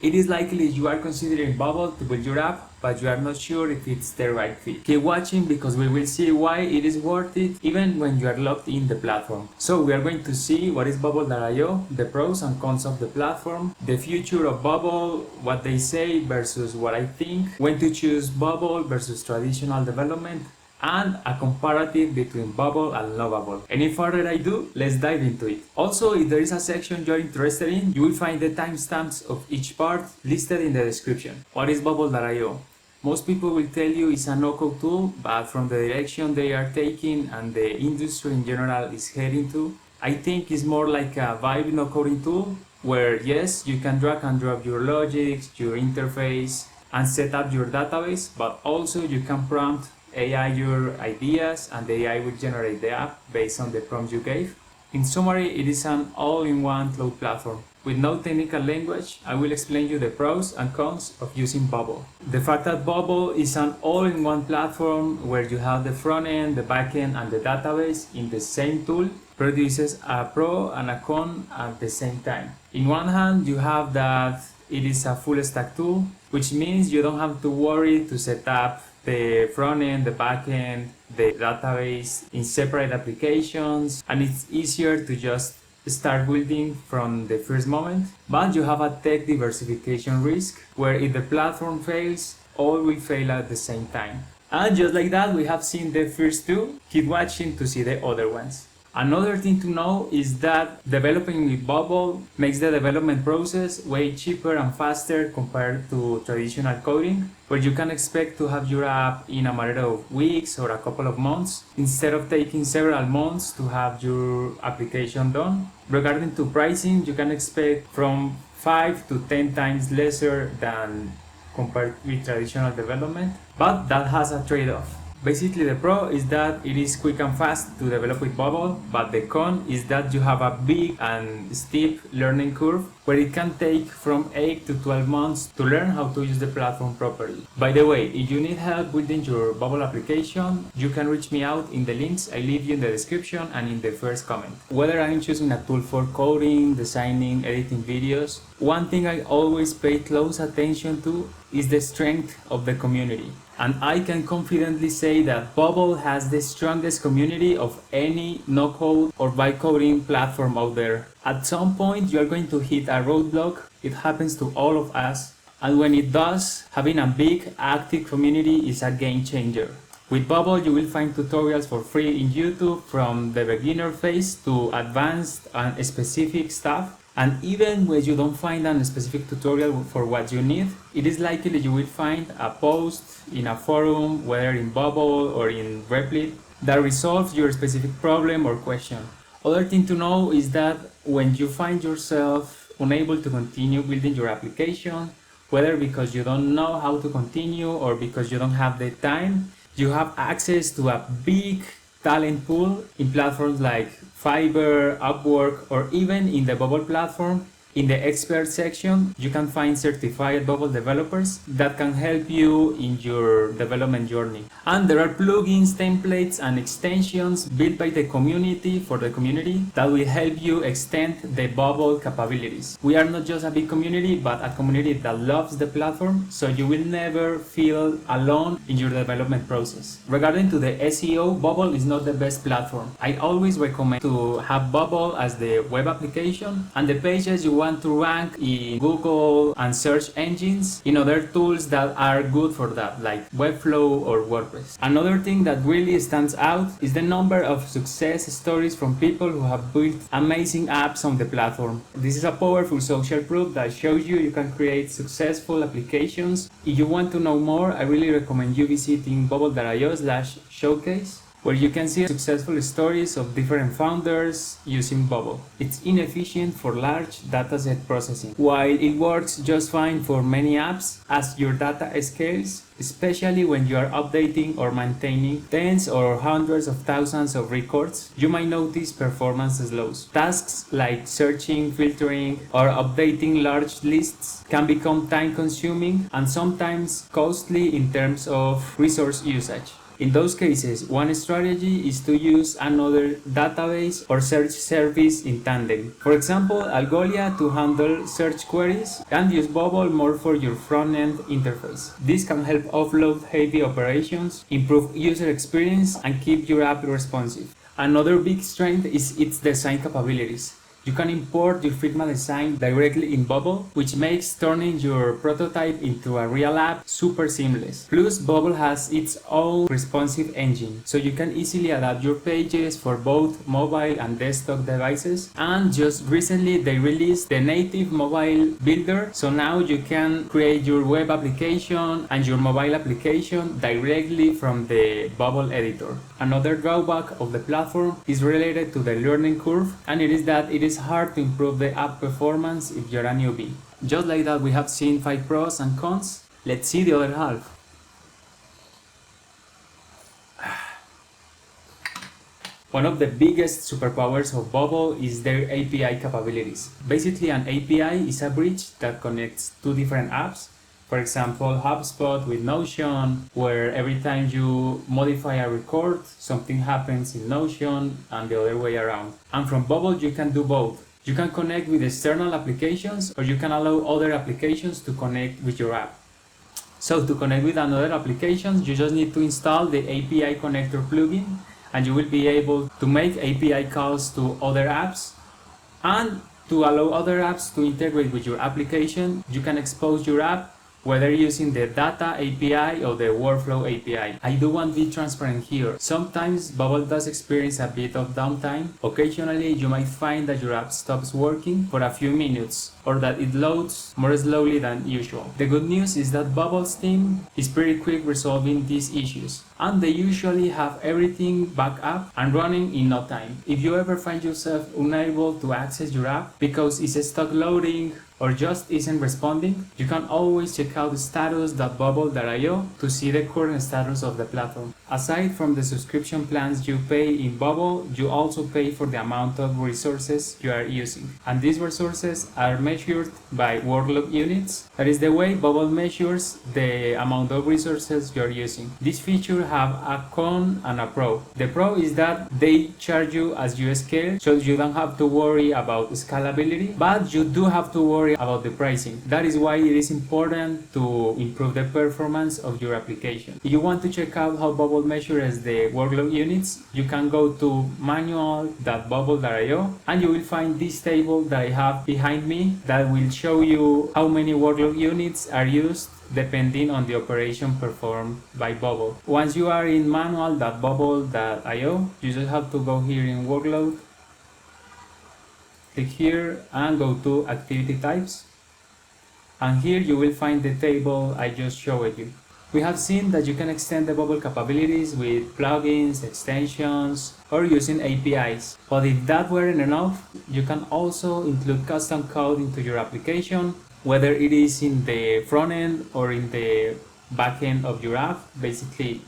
It is likely you are considering Bubble to build your app, but you are not sure if it's the right fit. Keep watching because we will see why it is worth it even when you are locked in the platform. So we are going to see what is Bubble.io, the pros and cons of the platform, the future of Bubble, what they say versus what I think, when to choose Bubble versus traditional development, and a comparative between Bubble and Lovable. Any further ado, let's dive into it. Also, if there is a section you're interested in, you will find the timestamps of each part listed in the description. What is Bubble.io? Most people will tell you it's a no-code tool, but from the direction they are taking and the industry in general is heading to, I think it's more like a vibe no-coding tool where yes, you can drag and drop your logics, your interface, and set up your database, but also you can prompt AI your ideas and the AI will generate the app based on the prompt you gave. In summary, it is an all-in-one cloud platform. With no technical language, I will explain you the pros and cons of using Bubble. The fact that Bubble is an all-in-one platform where you have the front end, the back end, and the database in the same tool produces a pro and a con at the same time. In one hand, you have that it is a full stack tool, which means you don't have to worry to set up the front end, the back end, the database in separate applications, and it's easier to just start building from the first moment. But you have a tech diversification risk where if the platform fails, all will fail at the same time. And just like that, we have seen the first two. Keep watching to see the other ones. Another thing to know is that developing with Bubble makes the development process way cheaper and faster compared to traditional coding, where you can expect to have your app in a matter of weeks or a couple of months, instead of taking several months to have your application done. Regarding to pricing, you can expect from 5 to 10 times lesser than compared with traditional development, but that has a trade-off. Basically, the pro is that it is quick and fast to develop with Bubble, but the con is that you have a big and steep learning curve where it can take from 8 to 12 months to learn how to use the platform properly. By the way, if you need help building your Bubble application, you can reach me out in the links I leave you in the description and in the first comment. Whether I'm choosing a tool for coding, designing, editing videos, one thing I always pay close attention to is the strength of the community. And I can confidently say that Bubble has the strongest community of any no-code or vibe-coding platform out there. At some point, you are going to hit a roadblock. It happens to all of us. And when it does, having a big, active community is a game changer. With Bubble, you will find tutorials for free in YouTube from the beginner phase to advanced and specific stuff. And even when you don't find a specific tutorial for what you need, it is likely you will find a post in a forum, whether in Bubble or in Replit, that resolves your specific problem or question. Other thing to know is that when you find yourself unable to continue building your application, whether because you don't know how to continue or because you don't have the time, you have access to a big talent pool in platforms like Fiverr, Upwork, or even in the Bubble platform. In the expert section, you can find certified Bubble developers that can help you in your development journey. And there are plugins, templates, and extensions built by the community for the community that will help you extend the Bubble capabilities. We are not just a big community, but a community that loves the platform, so you will never feel alone in your development process. Regarding to the SEO, Bubble is not the best platform. I always recommend to have Bubble as the web application and the pages you want to rank in Google and search engines in other tools that are good for that, like Webflow or WordPress. Another thing that really stands out is the number of success stories from people who have built amazing apps on the platform. This is a powerful social proof that shows you can create successful applications. If you want to know more, I really recommend you visiting bubble.io/showcase, where you can see successful stories of different founders using Bubble. It's inefficient for large dataset processing, while it works just fine for many apps as your data scales, especially when you are updating or maintaining tens or hundreds of thousands of records. You might notice performance lows. Tasks like searching, filtering, or updating large lists can become time-consuming and sometimes costly in terms of resource usage. In those cases, one strategy is to use another database or search service in tandem. For example, Algolia to handle search queries, and use Bubble more for your front-end interface. This can help offload heavy operations, improve user experience, and keep your app responsive. Another big strength is its design capabilities. You can import your Figma design directly in Bubble, which makes turning your prototype into a real app super seamless. Plus, Bubble has its own responsive engine, so you can easily adapt your pages for both mobile and desktop devices. And just recently they released the native mobile builder, so now you can create your web application and your mobile application directly from the Bubble editor. Another drawback of the platform is related to the learning curve, and it is that it is hard to improve the app performance if you're a newbie. Just like that, we have seen 5 pros and cons. Let's see the other half. One of the biggest superpowers of Bubble is their API capabilities. Basically, an API is a bridge that connects two different apps. For example, HubSpot with Notion, where every time you modify a record, something happens in Notion and the other way around. And from Bubble, you can do both. You can connect with external applications, or you can allow other applications to connect with your app. So to connect with another application, you just need to install the API connector plugin, and you will be able to make API calls to other apps. And to allow other apps to integrate with your application, you can expose your app whether using the data API or the workflow API. I do want to be transparent here. Sometimes Bubble does experience a bit of downtime. Occasionally you might find that your app stops working for a few minutes, or that it loads more slowly than usual. The good news is that Bubble's team is pretty quick resolving these issues, and they usually have everything back up and running in no time. If you ever find yourself unable to access your app because it's stuck loading or just isn't responding, you can always check out status.bubble.io to see the current status of the platform. Aside from the subscription plans you pay in Bubble, you also pay for the amount of resources you are using. And these resources are measured by workload units. That is the way Bubble measures the amount of resources you are using. This feature have a con and a pro. The pro is that they charge you as you scale, so you don't have to worry about scalability, but you do have to worry about the pricing. That is why it is important to improve the performance of your application. If you want to check out how Bubble measures the workload units, you can go to manual.bubble.io, and you will find this table that I have behind me that will show you how many workload units are used depending on the operation performed by Bubble. Once you are in manual.bubble.io, you just have to go here in workload, click here and go to activity types, and here you will find the table I just showed you. We have seen that you can extend the Bubble capabilities with plugins, extensions, or using APIs. But if that weren't enough, you can also include custom code into your application, whether it is in the front end or in the back end of your app, basically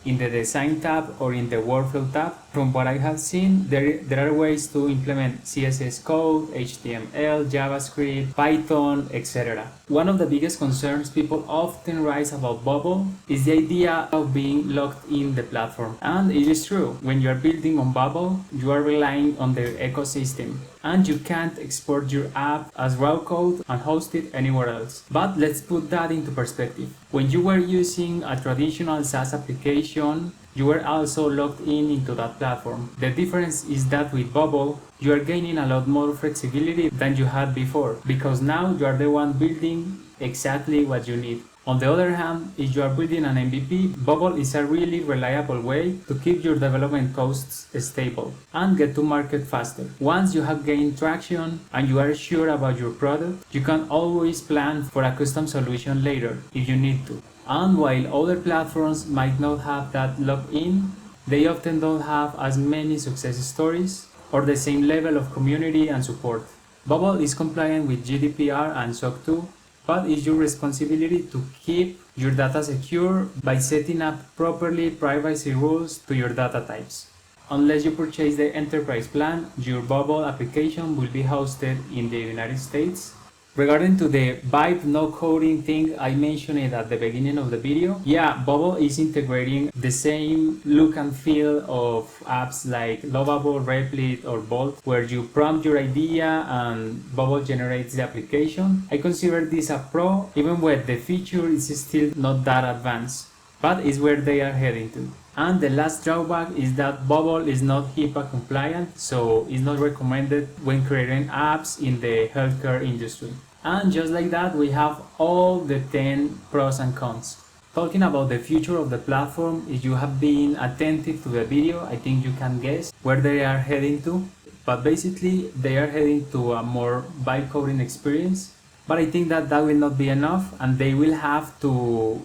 in the design tab or in the workflow tab. From what I have seen, there are ways to implement CSS code, HTML, JavaScript, Python, etc. One of the biggest concerns people often raise about Bubble is the idea of being locked in the platform. And it is true, when you are building on Bubble, you are relying on their ecosystem, and you can't export your app as raw code and host it anywhere else. But let's put that into perspective. When you were using a traditional SaaS application, you were also logged in into that platform. The difference is that with Bubble, you are gaining a lot more flexibility than you had before, because now you are the one building exactly what you need. On the other hand, if you are building an MVP, Bubble is a really reliable way to keep your development costs stable and get to market faster. Once you have gained traction and you are sure about your product, you can always plan for a custom solution later if you need to. And while other platforms might not have that lock-in, they often don't have as many success stories or the same level of community and support. Bubble is compliant with GDPR and SOC 2, but it's your responsibility to keep your data secure by setting up properly privacy rules to your data types. Unless you purchase the enterprise plan, your Bubble application will be hosted in the United States. Regarding to the vibe no coding thing, I mentioned it at the beginning of the video. Yeah, Bubble is integrating the same look and feel of apps like Lovable, Replit, or Bolt, where you prompt your idea and Bubble generates the application. I consider this a pro, even when the feature is still not that advanced, but it's where they are heading to. And the last drawback is that Bubble is not HIPAA compliant, so it's not recommended when creating apps in the healthcare industry. And just like that, we have all the 10 pros and cons. Talking about the future of the platform, if you have been attentive to the video, I think you can guess where they are heading to. But basically, they are heading to a more vibe coding experience. But I think that will not be enough, and they will have to,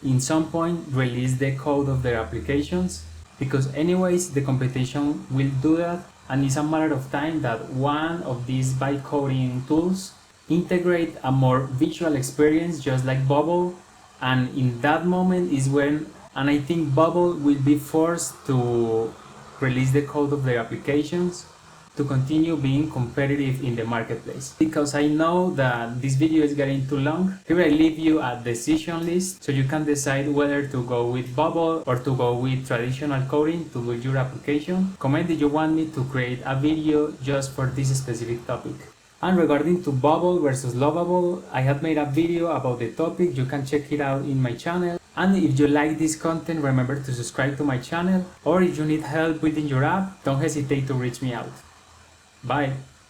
in some point, release the code of their applications, because anyways, the competition will do that, and it's a matter of time that one of these vibe coding tools integrate a more visual experience just like Bubble, and in that moment is when, and I think Bubble will be forced to release the code of their applications to continue being competitive in the marketplace. Because I know that this video is getting too long, here I leave you a decision list so you can decide whether to go with Bubble or to go with traditional coding to build your application. Comment if you want me to create a video just for this specific topic. And regarding to Bubble versus Lovable, I have made a video about the topic, you can check it out in my channel. And if you like this content, remember to subscribe to my channel, or if you need help building your app, don't hesitate to reach me out. Bye!